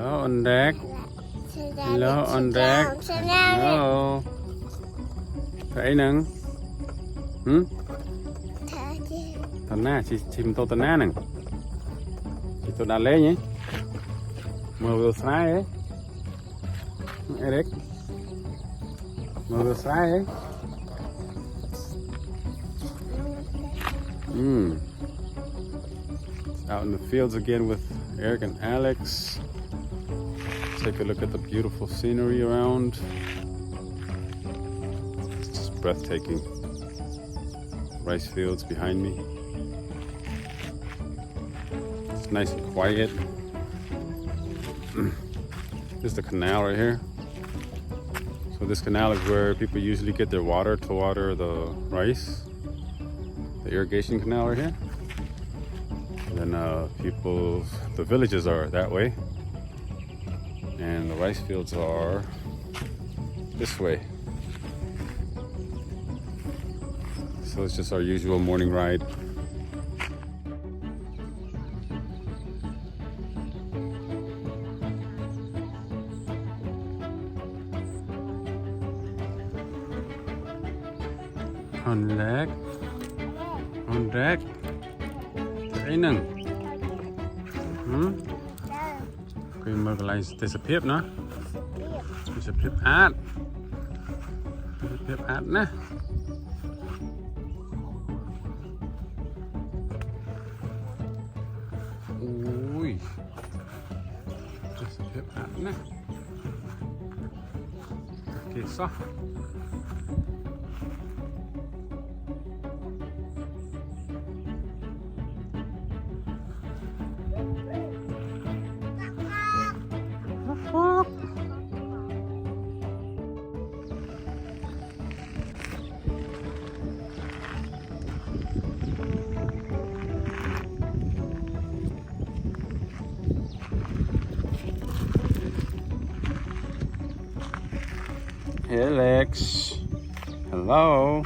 Hello on deck. Hello on deck. Hello. Thấy nâng. Tận na chim tô tận na nâng. Chỉ tô đàn lê nhỉ. Mưa vừa sáng ấy. Eric. Mưa vừa sáng ấy. Out in the fields again with Eric and Alex. Take a look at the beautiful scenery around. It's just breathtaking. Rice fields behind me. It's nice and quiet. There's the canal right here. So this canal is where people usually get their water to water the rice. The irrigation canal right here. And then the villages are that way. And the rice fields are this way. So it's just our usual morning ride. On deck. On deck. Thấy nâng. Cái mơ cái này sẽ phép nó. Sẽ phép át. Phép át nè. Ui. Sẽ phép át nè. Kì sao? Hey Alex, hello.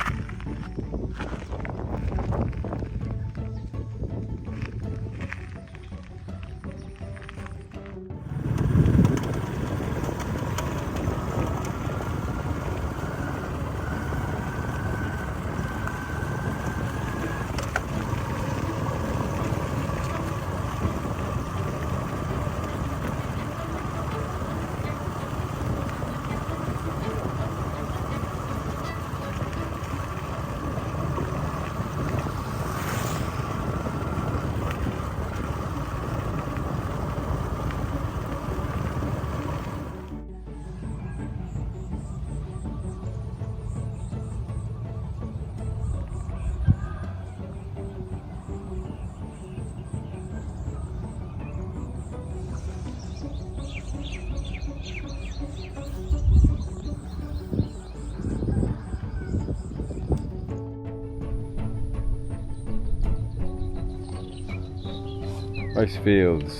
Rice fields.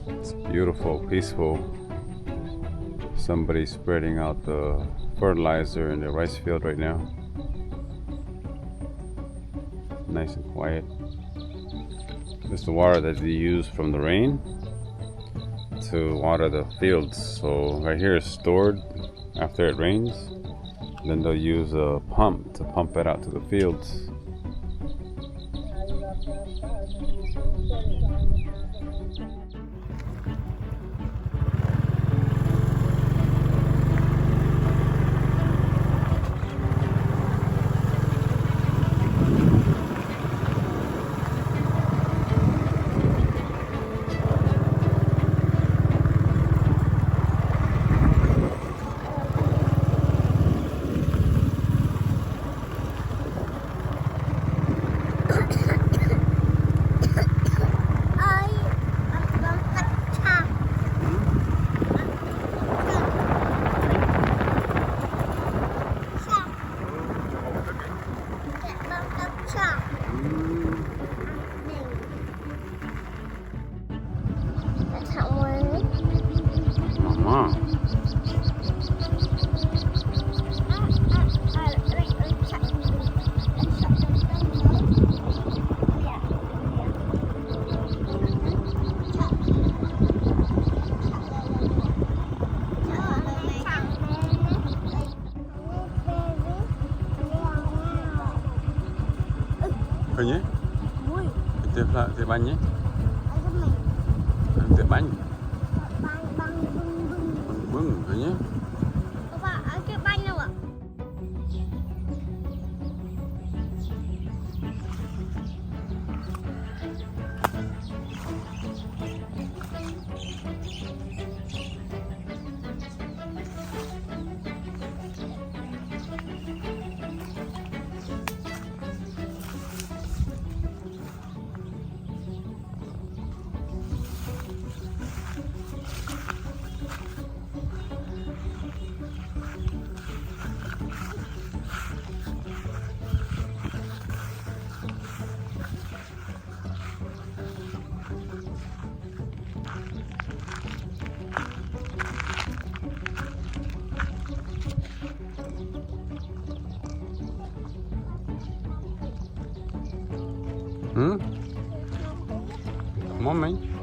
It's beautiful, peaceful. Somebody's spreading out the fertilizer in the rice field right now. Nice and quiet. This is the water that they use from the rain to water the fields. So right here is stored after it rains. Then they'll use a pump to pump it out to the fields. Thôi nhé. Vui. Tiệp bánh nhé. Ở trong mình. Tiệp bánh. Băng bưng. Bưng thôi nhé. Papa, ở cái bánh đâu ạ? Come on, man.